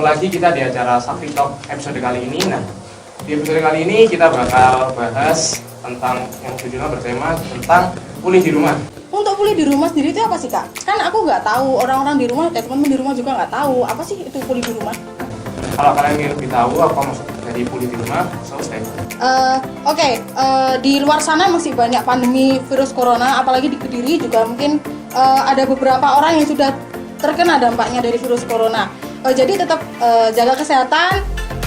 Ketemu lagi kita di acara Sakti Talk episode kali ini. Nah, di episode kali ini kita bakal bahas tentang yang judulnya bertema tentang pulih di rumah. Untuk pulih di rumah sendiri itu apa sih, Kak? Kan aku nggak tahu, orang-orang di rumah, teman-teman di rumah juga nggak tahu apa sih itu pulih di rumah. Kalau kalian ingin lebih tahu apa maksud dari pulih di rumah, so stay. Oke, di luar sana masih banyak pandemi virus corona, apalagi di Kediri juga mungkin ada beberapa orang yang sudah terkena dampaknya dari virus corona. Jadi tetap jaga kesehatan,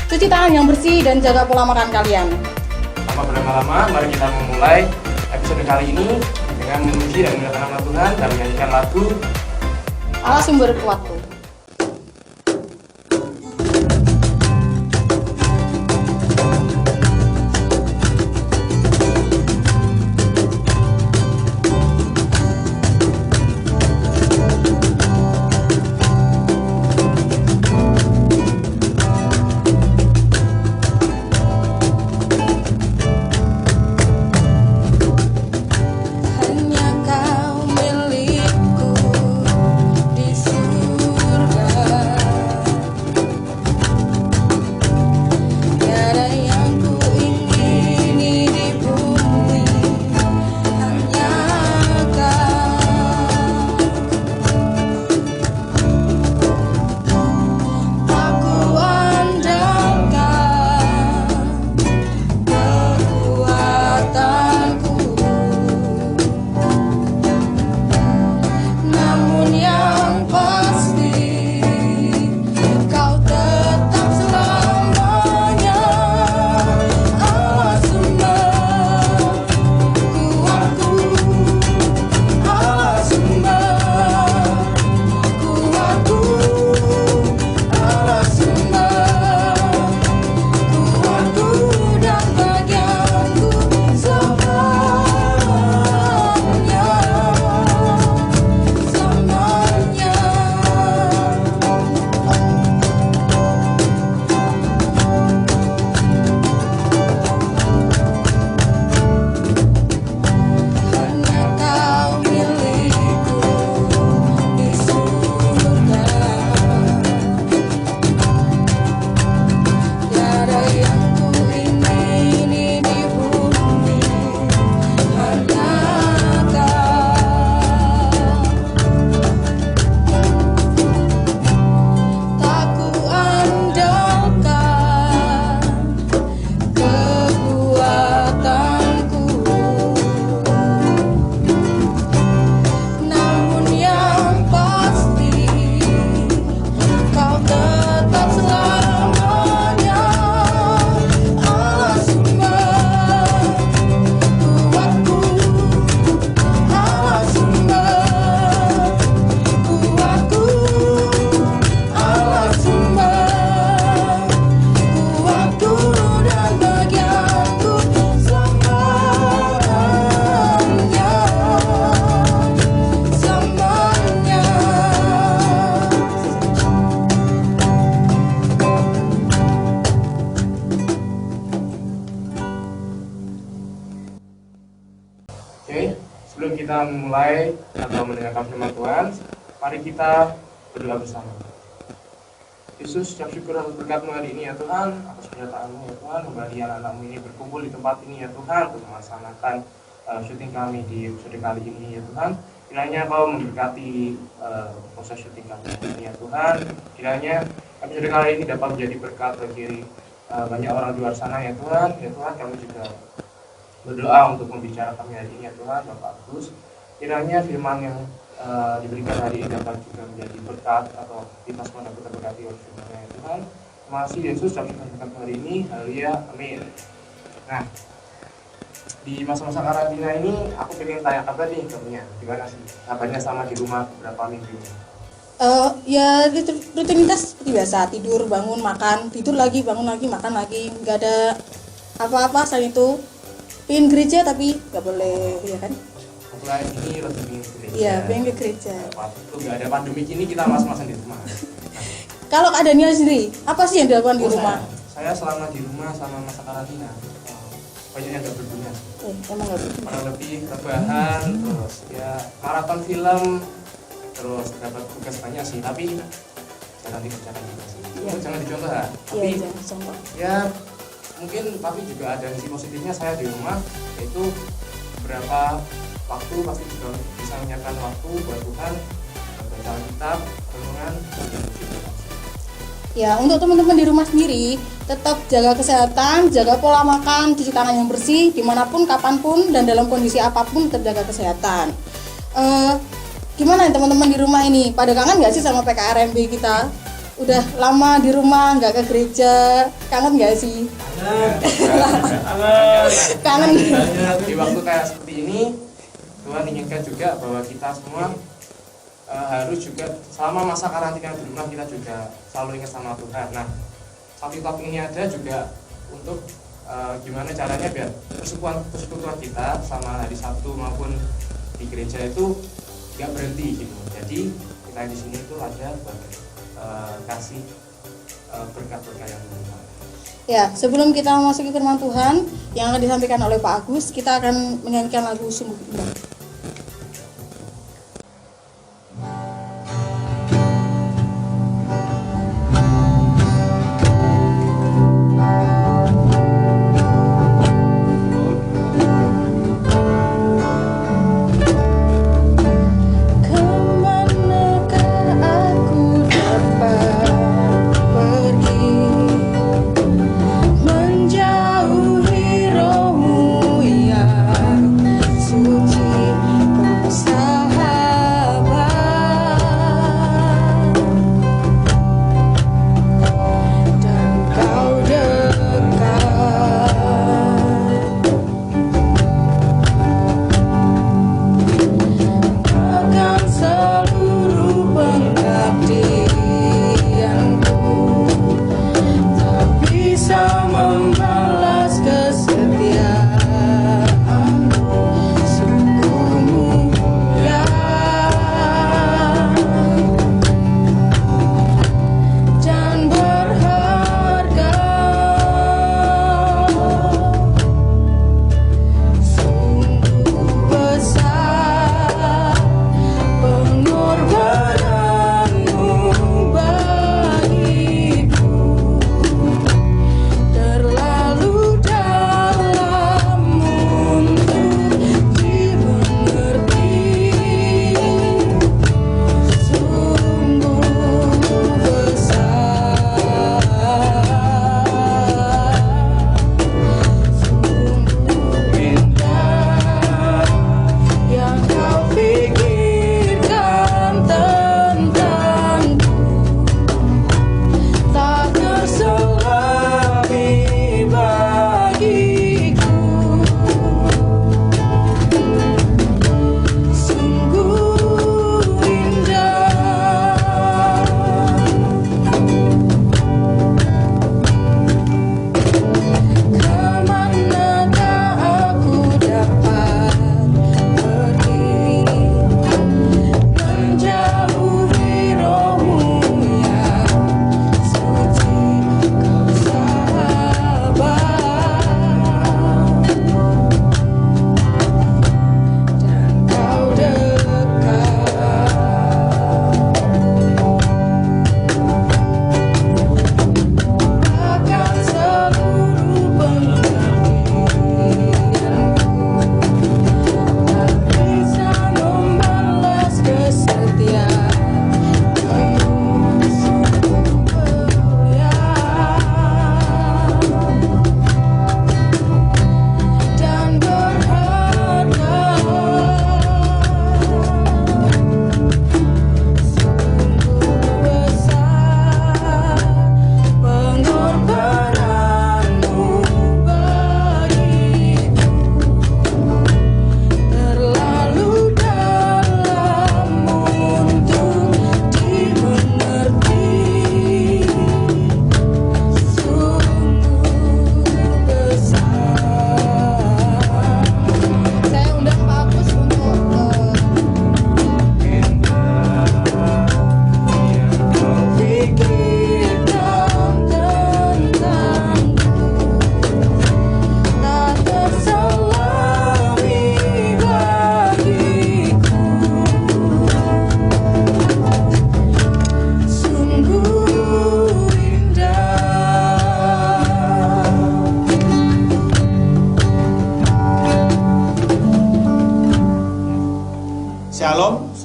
cuci tangan yang bersih, dan jaga pola makan kalian. Tanpa berlama-lama, mari kita memulai episode kali ini dengan memuji dan memuliakan nama Tuhan dan menyanyikan lagu Allah Sumber Kuatku. Oke, sebelum kita memulai atau mendengarkan firman Tuhan, mari kita berdoa bersama. Yesus, ucap syukur atas berkat-Mu hari ini ya Tuhan, atas penyertaan-Mu ya Tuhan, kembali anak-anak-Mu ini berkumpul di tempat ini ya Tuhan, untuk melaksanakan syuting kami di episode kali ini ya Tuhan. Kiranya Kau memberkati proses syuting kami ini ya Tuhan. Kiranya episode kali ini dapat menjadi berkat bagi banyak orang di luar sana ya Tuhan. Ya Tuhan, kami juga berdoa untuk membicara kami hari ini ya Tuhan, Bapak Agus. Kiranya firman yang diberikan hari ini dapat juga menjadi berkat atau kita semua dapat terberkati oleh firman ya Tuhan. Terima kasih Yesus dapat berkat hari ini. Haleluya, amin. Nah, di masa-masa karantina ini aku pengen tanya kabar nih kamunya. Gimana sih kabarnya sama di rumah beberapa minggu ini? Ya rutinitas seperti biasa, tidur, bangun, makan, tidur lagi, bangun lagi, makan lagi, nggak ada apa-apa selain itu. Pengen gereja tapi nggak boleh, ya kan? Mulai ini lagi pengen gereja. Iya, pengen ke gereja. Waktu itu nggak ada pandemi ini kita mas-masan di rumah. Kalau keadaannya sendiri, apa sih yang dilakukan di rumah? Saya selama di rumah sama masa karantina banyak yang gak berguna. Emang nggak berguna. Kurang lebih rebahan, terus ya maraton film, terus dapat tugas banyak sih. Tapi cara cara kita sih. Iya. Itu jangan dicontoh ya. Iya, Tapi jangan contoh. ya mungkin tapi juga ada sisi positifnya saya di rumah, yaitu beberapa waktu pasti juga bisa menyiapkan waktu buat Tuhan, baca kitab, renungan, dan Ya, untuk teman-teman di rumah sendiri, tetap jaga kesehatan, jaga pola makan, cuci tangan yang bersih, dimanapun, kapanpun, dan dalam kondisi apapun tetap jaga kesehatan. Gimana nih teman-teman di rumah ini? Pada kangen nggak sih sama PKRMB kita? Udah lama di rumah, nggak ke gereja, kangen nggak sih? Kangen. Di waktu kayak seperti ini, Tuhan inginkan juga bahwa kita semua harus juga selama masa karantina di rumah kita juga selalu ingat sama Tuhan. Nah, satu topik ini ada juga untuk gimana caranya biar persekutuan kita sama hari Sabtu maupun di gereja itu nggak berhenti gitu. Jadi kita di sini itu ada kasih berkat-berkat yang berlimpah. Ya, sebelum kita memasuki firman Tuhan yang akan disampaikan oleh Pak Agus, kita akan menyanyikan lagu Sungguh Indah. Menjauhi rohmu yang suci.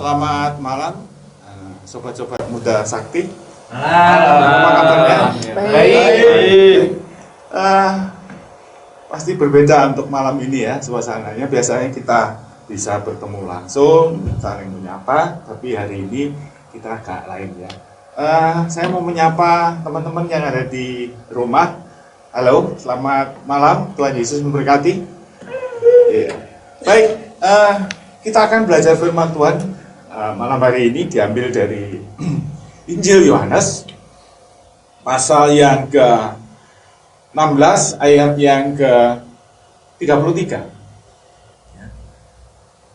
Selamat malam, sobat-sobat muda sakti. Halo. Apa kabarnya? Baik. Pasti berbeda untuk malam ini ya suasananya. Biasanya kita bisa bertemu langsung, saling menyapa, tapi hari ini kita agak lain ya. Saya mau menyapa teman-teman yang ada di rumah. Halo, selamat malam. Tuhan Yesus memberkati. Yeah. Baik, kita akan belajar firman Tuhan malam hari ini diambil dari Injil Yohanes pasal yang ke-16 ayat yang ke-33.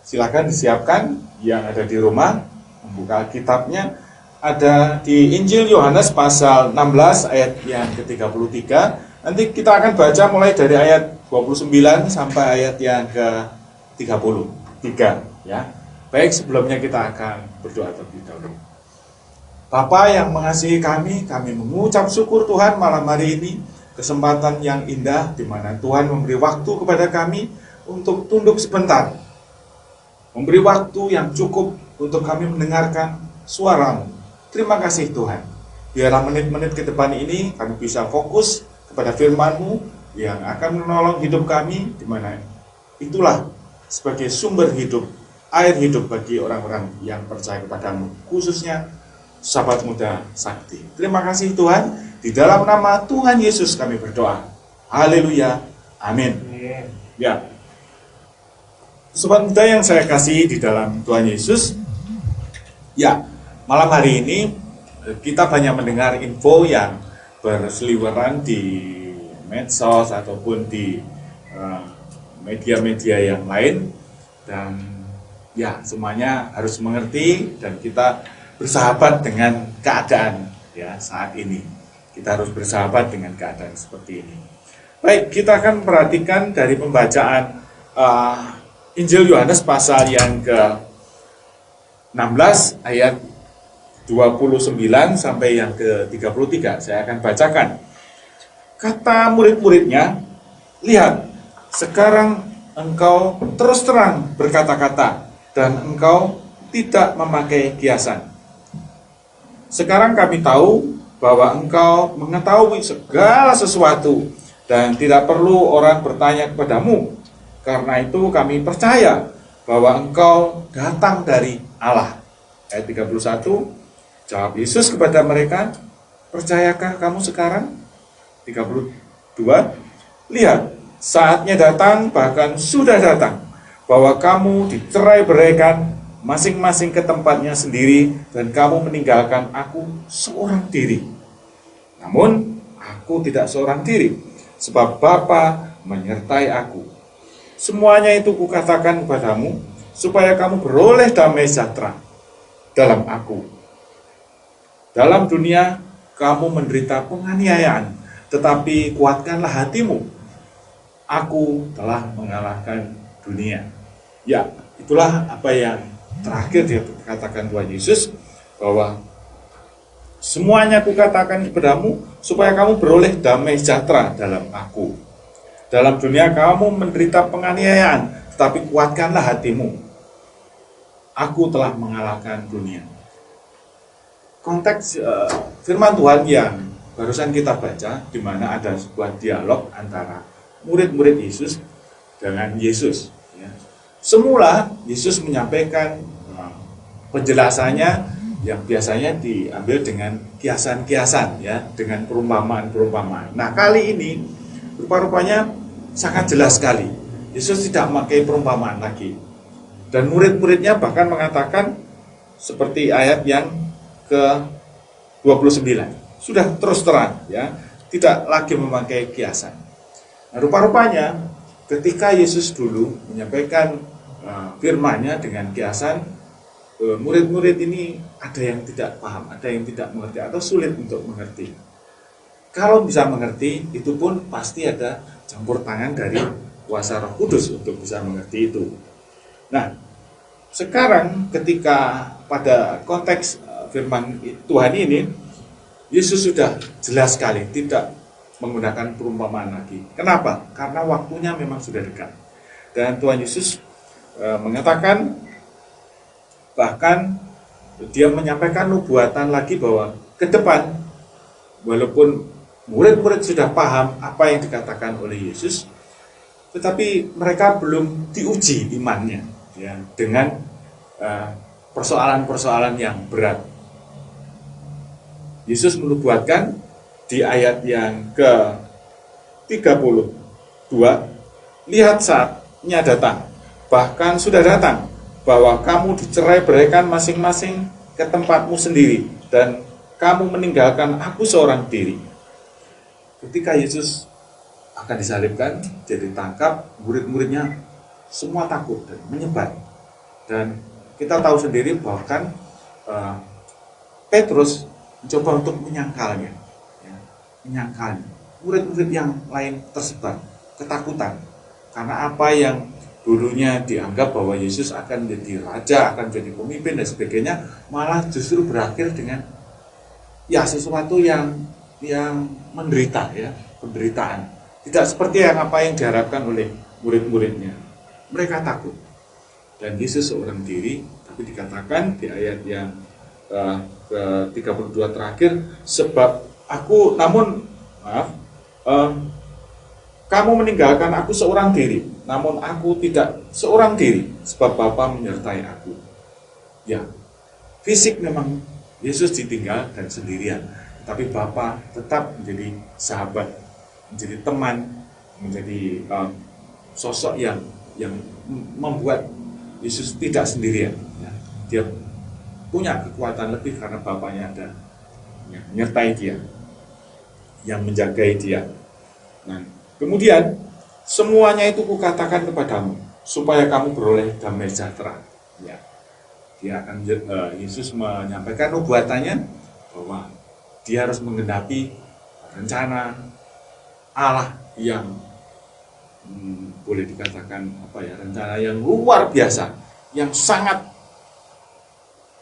Silakan disiapkan yang ada di rumah membuka kitabnya. Ada di Injil Yohanes pasal 16 ayat yang ke-33. Nanti kita akan baca mulai dari ayat 29 sampai ayat yang ke-33 ya. Baik, sebelumnya kita akan berdoa terlebih dahulu. Bapa yang mengasihi kami mengucap syukur Tuhan malam hari ini, kesempatan yang indah di mana Tuhan memberi waktu kepada kami untuk tunduk sebentar. Memberi waktu yang cukup untuk kami mendengarkan suara-Mu. Terima kasih Tuhan. Biarlah menit-menit ke depan ini kami bisa fokus kepada firman-Mu yang akan menolong hidup kami, di mana itulah sebagai sumber hidup, air hidup bagi orang-orang yang percaya kepadamu, khususnya sahabat muda sakti. Terima kasih Tuhan, di dalam nama Tuhan Yesus kami berdoa. Haleluya, amin. Ya, sobat muda yang saya kasih di dalam Tuhan Yesus, ya, malam hari ini kita banyak mendengar info yang berseliweran di medsos ataupun di media-media yang lain, dan ya semuanya harus mengerti dan kita bersahabat dengan keadaan ya saat ini. Kita harus bersahabat dengan keadaan seperti ini. Baik, kita akan perhatikan dari pembacaan Injil Yohanes pasal yang ke-16 ayat 29 sampai yang ke-33. Saya akan bacakan. Kata murid-muridnya, "Lihat, sekarang engkau terus terang berkata-kata dan engkau tidak memakai kiasan. Sekarang kami tahu bahwa engkau mengetahui segala sesuatu dan tidak perlu orang bertanya kepadamu. Karena itu kami percaya bahwa engkau datang dari Allah." Ayat 31, jawab Yesus kepada mereka, "Percayakah kamu sekarang?" 32, "Lihat, saatnya datang, bahkan sudah datang, bahwa kamu dicerai-beraikan masing-masing ke tempatnya sendiri, dan kamu meninggalkan aku seorang diri. Namun, aku tidak seorang diri, sebab Bapa menyertai aku. Semuanya itu kukatakan kepadamu, supaya kamu beroleh damai sejahtera dalam aku. Dalam dunia, kamu menderita penganiayaan, tetapi kuatkanlah hatimu. Aku telah mengalahkan dunia." Ya, itulah apa yang terakhir dikatakan Tuhan Yesus, bahwa semuanya kukatakan kepadamu supaya kamu beroleh damai sejahtera dalam aku. Dalam dunia kamu menderita penganiayaan, tetapi kuatkanlah hatimu. Aku telah mengalahkan dunia. Konteks firman Tuhan yang barusan kita baca, di mana ada sebuah dialog antara murid-murid Yesus dengan Yesus. Ya. Semula Yesus menyampaikan penjelasannya yang biasanya diambil dengan kiasan-kiasan, ya, dengan perumpamaan-perumpamaan. Nah, kali ini rupa-rupanya sangat jelas sekali. Yesus tidak memakai perumpamaan lagi. Dan murid-muridnya bahkan mengatakan seperti ayat yang ke-29. Sudah terus terang, ya, tidak lagi memakai kiasan. Nah, rupa-rupanya ketika Yesus dulu menyampaikan firman-Nya dengan kiasan, murid-murid ini ada yang tidak paham, ada yang tidak mengerti atau sulit untuk mengerti. Kalau bisa mengerti, itu pun pasti ada campur tangan dari kuasa Roh Kudus untuk bisa mengerti itu. Nah, sekarang ketika pada konteks firman Tuhan ini, Yesus sudah jelas sekali tidak menggunakan perumpamaan lagi. Kenapa? Karena waktunya memang sudah dekat. Dan Tuhan Yesus mengatakan Bahkan dia menyampaikan nubuatan lagi bahwa ke depan, walaupun murid-murid sudah paham apa yang dikatakan oleh Yesus, tetapi mereka belum diuji imannya ya, dengan persoalan-persoalan yang berat. Yesus menubuatkan di ayat yang ke-32, lihat saatnya datang, bahkan sudah datang, bahwa kamu dicerai-beraikan masing-masing ke tempatmu sendiri, dan kamu meninggalkan aku seorang diri. Ketika Yesus akan disalibkan, jadi ditangkap, murid-muridnya semua takut dan menyebar. Dan kita tahu sendiri bahkan Petrus mencoba untuk menyangkalnya, ya, menyangkalnya. Murid-murid yang lain tersebar, ketakutan, karena apa yang dulunya dianggap bahwa Yesus akan menjadi raja, akan jadi pemimpin dan sebagainya, malah justru berakhir dengan ya sesuatu yang menderita, ya, penderitaan. Tidak seperti apa yang diharapkan oleh murid-muridnya. Mereka takut. Dan Yesus seorang diri, tapi dikatakan di ayat yang ke-32 terakhir, sebab aku, kamu meninggalkan aku seorang diri, namun aku tidak seorang diri, sebab Bapa menyertai aku. Ya, fisik memang Yesus ditinggal dan sendirian, tapi Bapa tetap menjadi sahabat, menjadi teman, menjadi sosok yang membuat Yesus tidak sendirian. Ya. Dia punya kekuatan lebih karena Bapaknya ada yang menyertai dia, yang menjagai dia. Nah, kemudian semuanya itu kukatakan kepadamu supaya kamu beroleh damai sejahtera. Ya. Dia akan Yesus menyampaikan nubuatannya bahwa dia harus menggenapi rencana Allah yang boleh dikatakan rencana yang luar biasa, yang sangat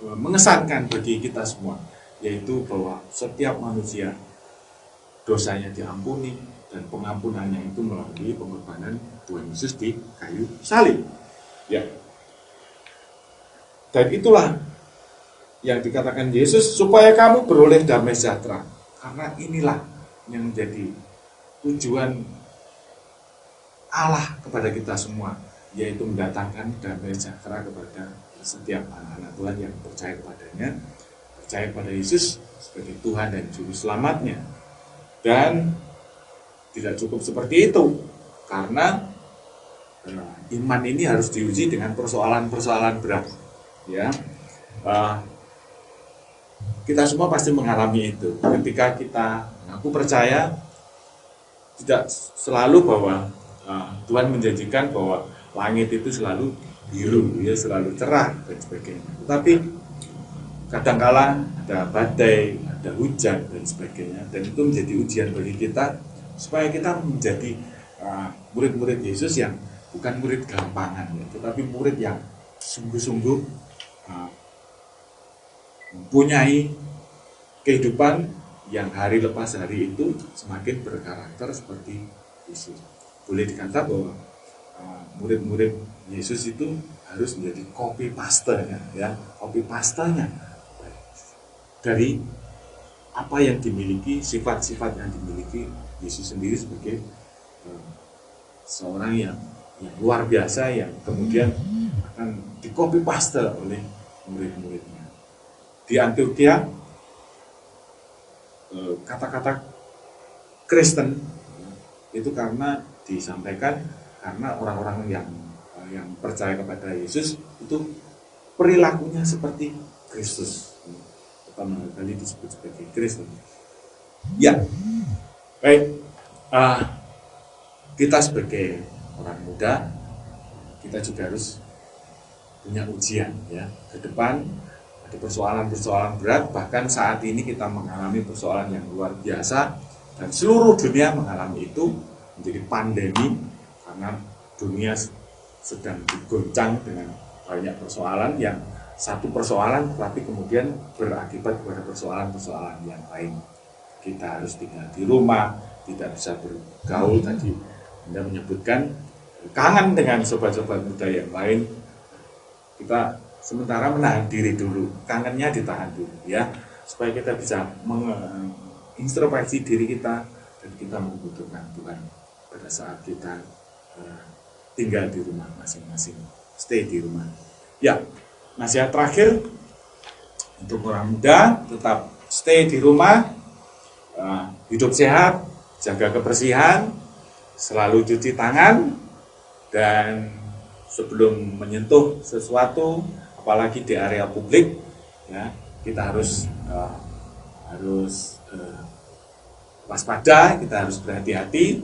mengesankan bagi kita semua, yaitu bahwa setiap manusia dosanya diampuni dan pengampunannya itu melalui pengorbanan Tuhan Yesus di kayu salib. Ya. Dan itulah yang dikatakan Yesus supaya kamu beroleh damai sejahtera. Karena inilah yang menjadi tujuan Allah kepada kita semua, yaitu mendatangkan damai sejahtera kepada setiap anak-anak Tuhan yang percaya kepadanya, percaya pada Yesus sebagai Tuhan dan Juru Selamatnya. Dan tidak cukup seperti itu, karena iman ini harus diuji dengan persoalan-persoalan berat. Ya, kita semua pasti mengalami itu. Ketika kita mengaku percaya, tidak selalu bahwa Tuhan menjanjikan bahwa langit itu selalu biru, ya, selalu cerah dan sebagainya. Tetapi kadangkala ada badai, ada hujan dan sebagainya, dan itu menjadi ujian bagi kita supaya kita menjadi murid-murid Yesus yang bukan murid gampangan, ya, tetapi murid yang sungguh-sungguh mempunyai kehidupan yang hari lepas hari itu semakin berkarakter seperti Yesus. Boleh dikata bahwa murid-murid Yesus itu harus menjadi copy paste-nya, ya, copy paste-nya dari apa yang dimiliki, sifat-sifat yang dimiliki Yesus sendiri sebagai seorang yang luar biasa, yang kemudian akan di copy paste oleh murid-muridnya. Di Antioquia, kata-kata Kristen itu karena disampaikan karena orang-orang yang percaya kepada Yesus itu perilakunya seperti Kristus. Pertama kali disebut sebagai Kristen. Ya, baik. Kita sebagai orang muda, kita juga harus punya ujian, ya. Ke depan ada persoalan-persoalan berat, bahkan saat ini kita mengalami persoalan yang luar biasa dan seluruh dunia mengalami itu, menjadi pandemi karena dunia sedang digoncang dengan banyak persoalan, yang satu persoalan tapi kemudian berakibat pada persoalan-persoalan yang lain. Kita harus tinggal di rumah, tidak bisa bergaul, tadi Anda menyebutkan kangen dengan sobat-sobat muda yang lain. Kita sementara menahan diri dulu, kangennya ditahan dulu ya, supaya kita bisa mengintrospeksi diri kita dan kita membutuhkan Tuhan pada saat kita tinggal di rumah masing-masing, stay di rumah. Ya, nasihat terakhir untuk orang muda, tetap stay di rumah, hidup sehat, jaga kebersihan, selalu cuci tangan, dan sebelum menyentuh sesuatu, apalagi di area publik, ya, kita harus waspada, kita harus berhati-hati.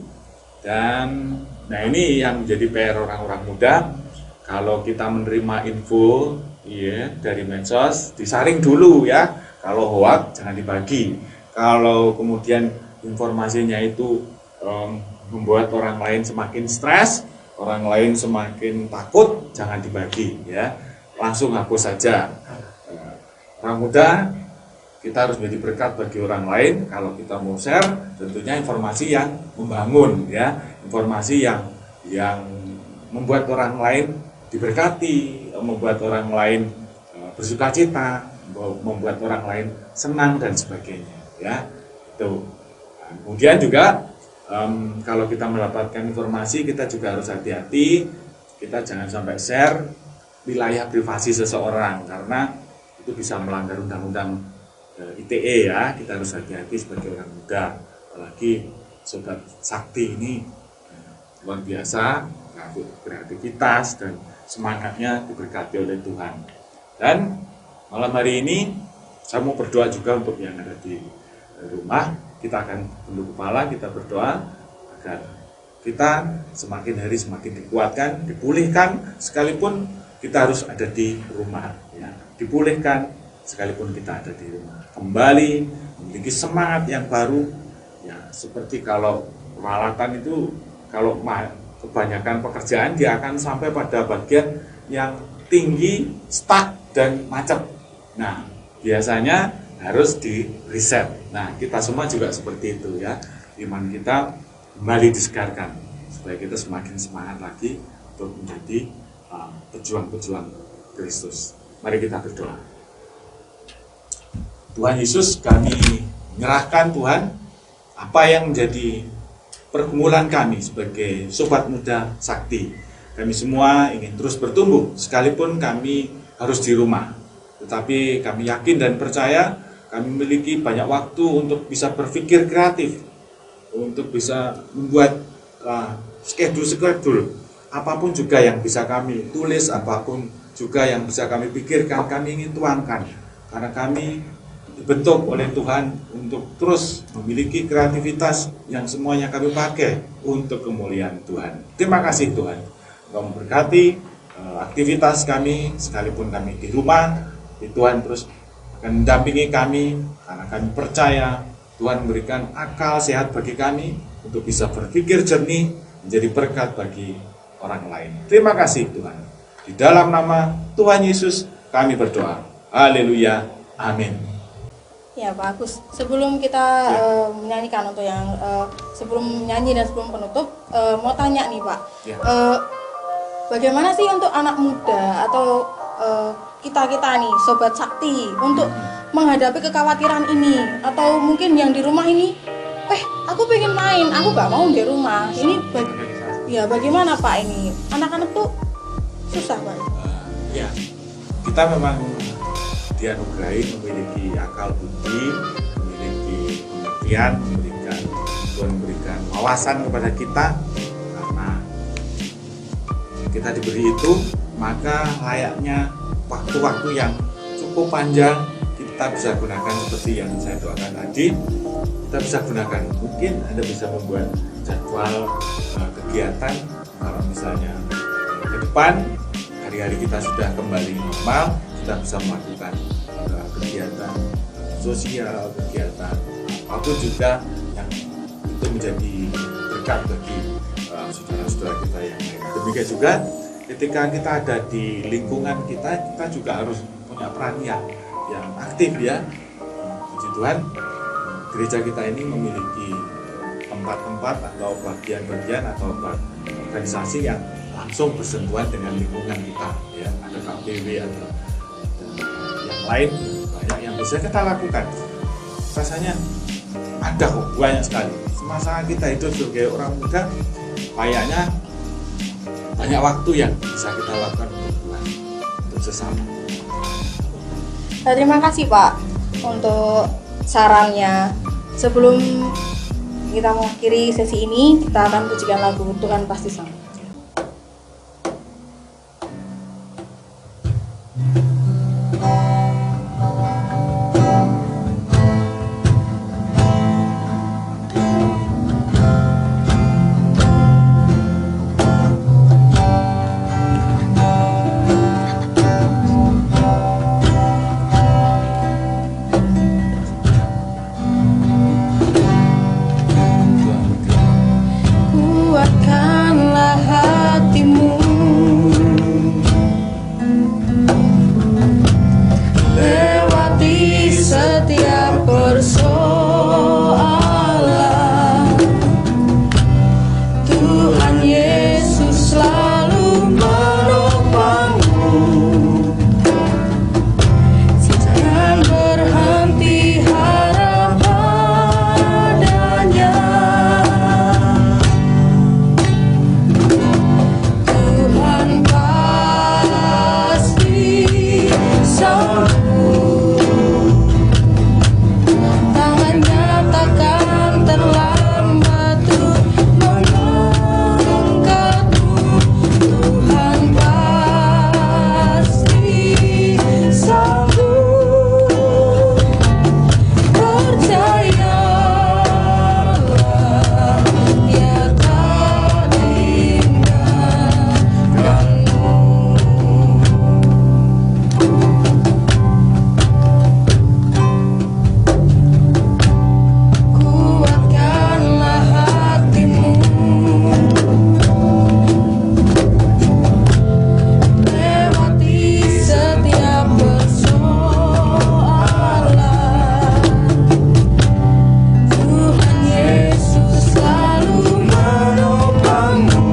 Dan nah ini yang menjadi PR orang-orang muda, kalau kita menerima info ya dari medsos, disaring dulu ya. Kalau hoax jangan dibagi. Kalau kemudian informasinya itu membuat orang lain semakin stres, orang lain semakin takut, jangan dibagi ya. Langsung hapus saja. Orang muda, kita harus menjadi berkat bagi orang lain. Kalau kita mau share, tentunya informasi yang membangun ya, informasi yang membuat orang lain diberkati, membuat orang lain bersukacita, membuat orang lain senang dan sebagainya ya. Itu. Kemudian juga kalau kita mendapatkan informasi, kita juga harus hati-hati, kita jangan sampai share wilayah privasi seseorang, karena itu bisa melanggar undang-undang ITE ya. Kita harus hati-hati sebagai orang muda, apalagi Sobat Sakti ini luar biasa, kreativitas dan semangatnya diberkati oleh Tuhan. Dan malam hari ini saya mau berdoa juga untuk yang ada di rumah. Kita akan tunduk kepala, kita berdoa agar kita semakin hari semakin dikuatkan, dipulihkan, sekalipun kita harus ada di rumah ya. Dipulihkan sekalipun kita ada di rumah, kembali memiliki semangat yang baru ya. Seperti kalau peralatan itu, kalau kebanyakan pekerjaan dia akan sampai pada bagian yang tinggi, stuck dan macet. Nah, biasanya harus di reset. Nah, kita semua juga seperti itu ya. Iman kita kembali disegarkan supaya kita semakin semangat lagi untuk menjadi pejuang-pejuang Kristus. Mari kita berdoa. Tuhan Yesus, kami menyerahkan Tuhan apa yang menjadi pergumulan kami sebagai sobat muda sakti. Kami semua ingin terus bertumbuh sekalipun kami harus di rumah. Tetapi kami yakin dan percaya kami memiliki banyak waktu untuk bisa berpikir kreatif, untuk bisa membuat schedule apapun juga yang bisa kami tulis, apapun juga yang bisa kami pikirkan, kami ingin tuangkan. Karena kami dibentuk oleh Tuhan untuk terus memiliki kreativitas yang semuanya kami pakai untuk kemuliaan Tuhan. Terima kasih Tuhan, Engkau memberkati aktivitas kami sekalipun kami di rumah. Tuhan terus akan mendampingi kami, karena kami percaya Tuhan memberikan akal sehat bagi kami untuk bisa berpikir jernih, menjadi berkat bagi orang lain. Terima kasih Tuhan. Di dalam nama Tuhan Yesus kami berdoa. Haleluya. Amin. Ya Pak Agus, sebelum kita menyanyikan untuk yang sebelum nyanyi dan sebelum penutup, mau tanya nih Pak, bagaimana sih untuk anak muda atau kita-kita nih Sobat Sakti untuk menghadapi kekhawatiran ini, atau mungkin yang di rumah ini, aku pengen main, aku gak mau di rumah. Ini bagaimana Pak ini? Anak-anak tuh susah Pak. Ya, kita memang dianugerahi memiliki akal budi, memiliki pengertian, Tuhan memberikan wawasan kepada kita. Karena kita diberi itu, maka layaknya waktu-waktu yang cukup panjang kita bisa gunakan seperti yang saya doakan tadi. Kita bisa gunakan, mungkin Anda bisa membuat jadwal kegiatan. Kalau misalnya ke depan hari-hari kita sudah kembali normal, kita bisa melakukan kegiatan sosial, kegiatan apapun juga yang itu menjadi berkat bagi saudara-saudara kita yang lain. Demikian juga ketika kita ada di lingkungan kita juga harus punya peran yang aktif ya. Puji Tuhan, gereja kita ini memiliki tempat-tempat atau bagian-bagian atau organisasi yang langsung bersentuhan dengan lingkungan kita ya. Ada KPW, ada lain banyak yang bisa kita lakukan. Rasanya ada kok banyak sekali. Semasa kita hidup sebagai orang muda, kayaknya banyak waktu yang bisa kita lakukan untuk Tuhan, untuk sesama. Terima kasih Pak untuk sarannya. Sebelum kita mengakhiri sesi ini, kita akan pujikan lagu Tuhan Pasti Sama. Kuatkanlah hatimu, lewati setiap persoalan. Tuhan Yesus selalu menopangmu. Jangan berhenti harap padanya. Tuhan pasti sanggup. Tangannya takkan terlambat untuk mengangkatmu. Tuhan pasti sanggup. Percayalah, Dia tak tinggalkanmu. Kuatkanlah hatimu, lewati setiap persoalan. Tuhan Yesus selalu menopangmu.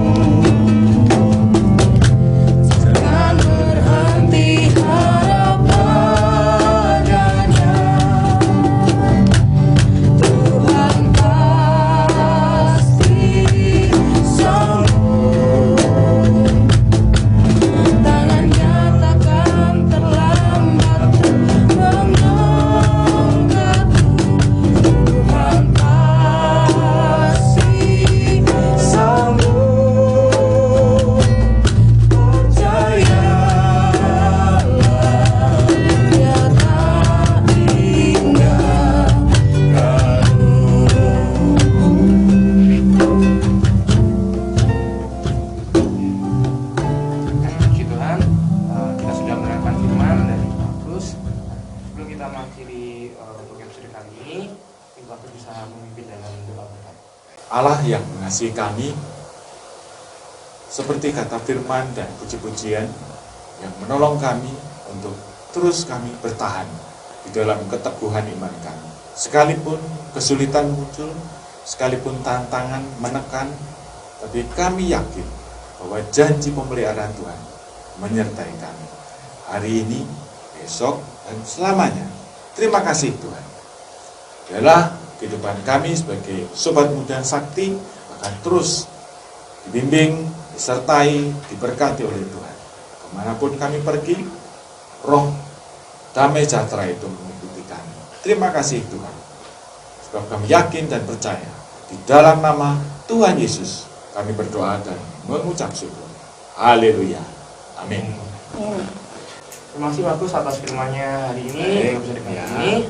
Jangan berhenti harap padanya. Tuhan pasti sanggup. Tangannya takkan terlambat untuk mengangkatmu. Tuhan pasti sanggup. Percayalah, Dia tak Puji Tuhan, kita sudah mendengarkan firman dari Markus. Sebelum kita mengakhiri untuk episode kali ini, mungkin Bapak bisa memimpin dalam doa berkat. Allah yang mengasihi kami, seperti kata firman dan puji-pujian yang menolong kami untuk terus kami bertahan di dalam keteguhan iman kami. Sekalipun kesulitan muncul, sekalipun tantangan menekan, tapi kami yakin bahwa janji pemeliharaan Tuhan menyertai kami hari ini, besok, dan selamanya. Terima kasih Tuhan. Biarlah kehidupan kami sebagai sobat muda sakti akan terus dibimbing, disertai, diberkati oleh Tuhan. Kemanapun kami pergi, roh damai sejahtera itu mengikuti kami. Terima kasih Tuhan, sebab kami yakin dan percaya di dalam nama Tuhan Yesus kami berdoa dan mengucap syukur. Haleluya. Amin. Terima kasih Markus atas firman-Nya hari ini, Baik, episode kali ya. ini.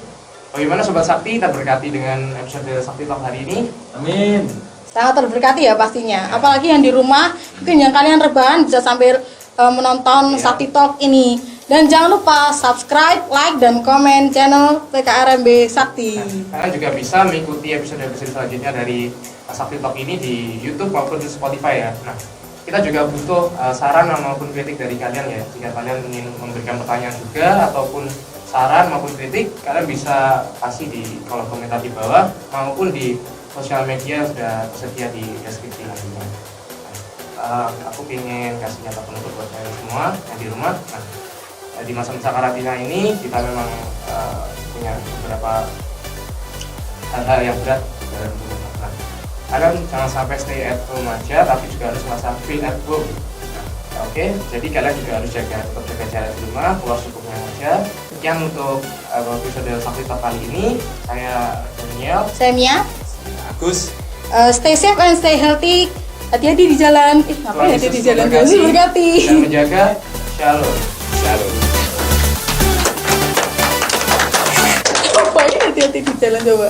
Bagaimana Sobat Sakti, terberkati dengan episode Sakti Talk hari ini? Amin. Sangat terberkati ya pastinya. Apalagi yang di rumah, mungkin yang kalian rebahan bisa sambil menonton Sakti Talk ini. Dan jangan lupa subscribe, like, dan komen channel PKRMB Sakti. Kalian juga bisa mengikuti episode-episode selanjutnya dari Sakti Talk ini di YouTube maupun di Spotify ya. Nah, kita juga butuh saran maupun kritik dari kalian ya. Jika kalian ingin memberikan pertanyaan juga ataupun saran maupun kritik, kalian bisa kasih di kolom komentar di bawah maupun di sosial media sudah tersedia di deskripsi nantinya. Aku ingin kasih kata penutup buat kalian semua yang di rumah. Nah, di masa-masa karantina ini kita memang punya beberapa hal-hal yang berat dalam rumah. Nah, kalian jangan sampai stay at home aja, tapi juga harus merasa feel at home. Oke, jadi kalian juga harus tetap jaga jarak di rumah, keluar secukupnya aja. Sekian untuk episode Sabtu Talk kali ini. Saya Daniel. Saya Mia. Agus. Stay safe and stay healthy. Hati-hati di jalan. Ngapain hati di jalan? Tuhan Yesus berkati. Dan menjaga. Shalom. Shalom. Ngapain hati-hati di jalan coba?